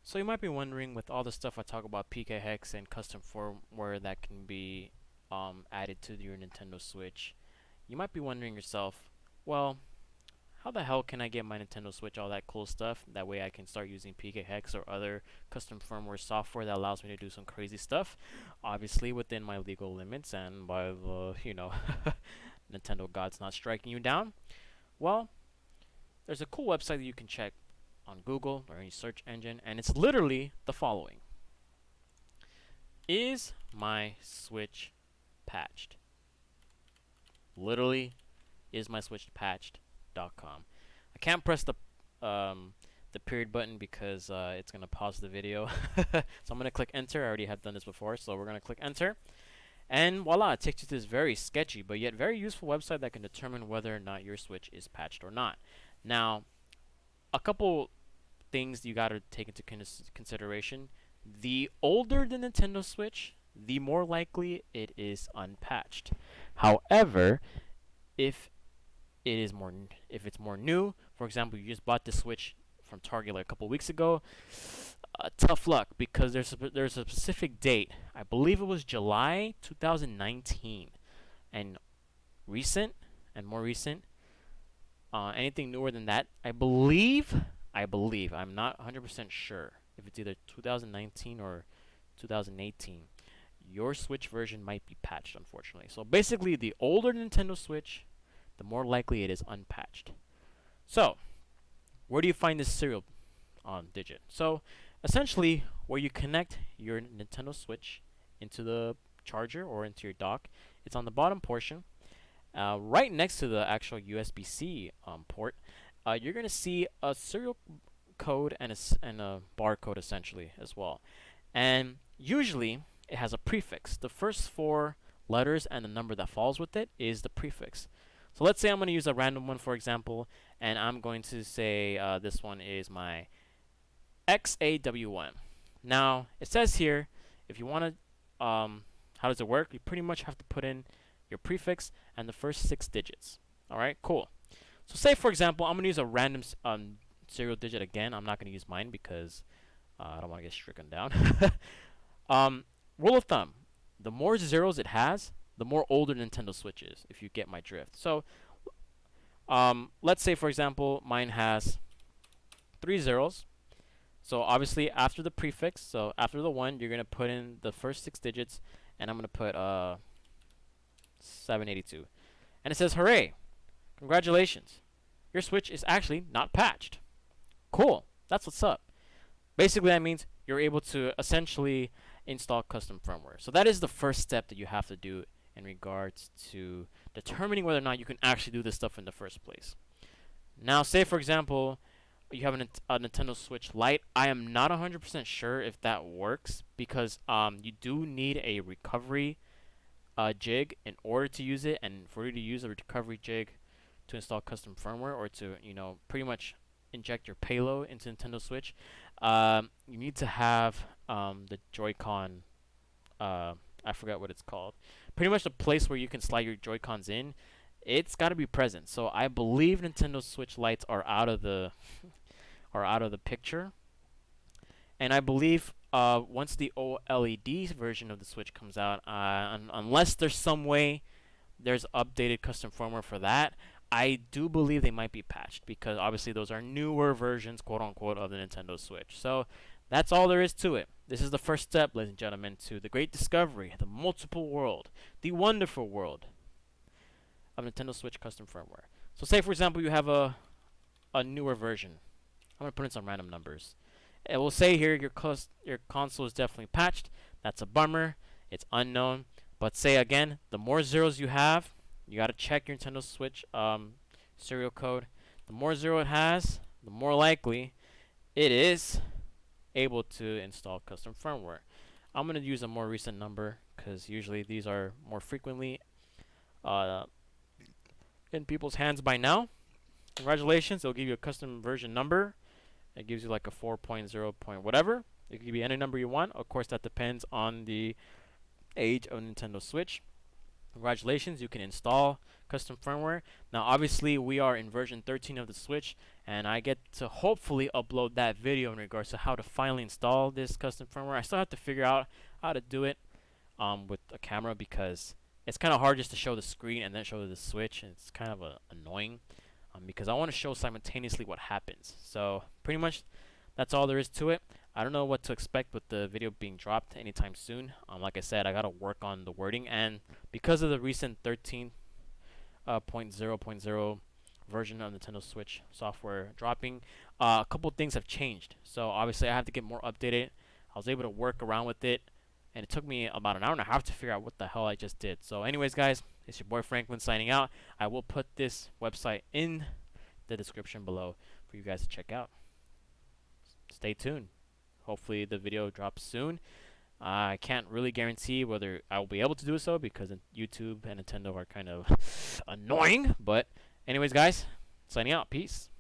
So you might be wondering, with all the stuff I talk about PK Hex and custom firmware that can be added to your Nintendo Switch, you might be wondering yourself, well, how the hell can I get my Nintendo Switch all that cool stuff? That way I can start using PK Hex or other custom firmware software that allows me to do some crazy stuff, obviously within my legal limits and by the, Nintendo gods not striking you down. Well, there's a cool website that you can check on Google or any search engine, and it's literally the following: Is my Switch patched? Literally, is my Switch patched.com. I can't press the period button because it's gonna pause the video. So I'm gonna click enter. I already have done this before, so we're gonna click enter. And voila, it takes you to this very sketchy but yet very useful website that can determine whether or not your Switch is patched or not. Now, a couple things you got to take into consideration. The older the Nintendo Switch, the more likely it is unpatched. However, if if it's more new, for example, you just bought the Switch from Target like a couple weeks ago, tough luck, because there's a specific date. I believe it was July 2019, and recent and more recent. Anything newer than that, I believe, I'm not 100% sure if it's either 2019 or 2018. Your Switch version might be patched, unfortunately. So basically, the older Nintendo Switch, the more likely it is unpatched. So, where do you find this serial digit? So, essentially, where you connect your Nintendo Switch into the charger or into your dock, it's on the bottom portion. Right next to the actual USB-C port, you're going to see a serial code and a barcode essentially as well. And usually it has a prefix. The first four letters and the number that follows with it is the prefix. So let's say I'm going to use a random one, for example, and I'm going to say this one is my XAW1. Now, it says here, if you want to, how does it work? You pretty much have to put in your prefix and the first 6 digits. Alright, cool. So say, for example, I'm going to use a random serial digit again. I'm not going to use mine because I don't want to get stricken down. Rule of thumb, the more zeros it has, the more older Nintendo Switch is, if you get my drift. So let's say, for example, mine has 3 zeros. So obviously after the prefix, so after the 1, you're going to put in the first 6 digits, and I'm going to put 782. And it says, hooray, congratulations, your Switch is actually not patched. Cool, that's what's up. Basically, that means you're able to essentially install custom firmware. So that is the first step that you have to do in regards to determining whether or not you can actually do this stuff in the first place. Now, say for example, you have a Nintendo Switch Lite. I am not 100% sure if that works because you do need a recovery jig in order to use it, and for you to use a recovery jig to install custom firmware or to pretty much inject your payload into Nintendo Switch, you need to have the Joy-Con. I forgot what it's called. Pretty much the place where you can slide your Joy-Cons in. It's got to be present. So I believe Nintendo Switch Lites are out of the picture, and I believe once the OLED version of the Switch comes out, unless there's some way there's updated custom firmware for that, I do believe they might be patched because obviously those are newer versions, quote unquote, of the Nintendo Switch. So that's all there is to it. This is the first step, ladies and gentlemen, to the great discovery, the multiple world, the wonderful world of Nintendo Switch custom firmware. So say for example you have a newer version. I'm going to put in some random numbers. It will say here your console is definitely patched. That's a bummer. It's unknown. But say again, the more zeros you have, you got to check your Nintendo Switch serial code. The more zero it has, the more likely it is able to install custom firmware. I'm going to use a more recent number because usually these are more frequently in people's hands by now. Congratulations, it'll give you a custom version number. It gives you like a 4.0 point whatever. It can be any number you want. Of course, that depends on the age of Nintendo Switch. Congratulations, you can install custom firmware. Now obviously we are in version 13 of the Switch, and I get to hopefully upload that video in regards to how to finally install this custom firmware. I still have to figure out how to do it with a camera, because it's kind of hard just to show the screen and then show the Switch, and it's kind of annoying because I want to show simultaneously what happens. So pretty much that's all there is to it. I don't know what to expect with the video being dropped anytime soon. Like I said, I gotta work on the wording, and because of the recent 13.0.0 version of Nintendo Switch software dropping, a couple things have changed. So obviously, I have to get more updated. I was able to work around with it, and it took me about an hour and a half to figure out what the hell I just did. So, anyways, guys, it's your boy Franklin signing out. I will put this website in the description below for you guys to check out. Stay tuned. Hopefully the video drops soon. I can't really guarantee whether I will be able to do so, because YouTube and Nintendo are kind of annoying. But anyways, guys, signing out. Peace.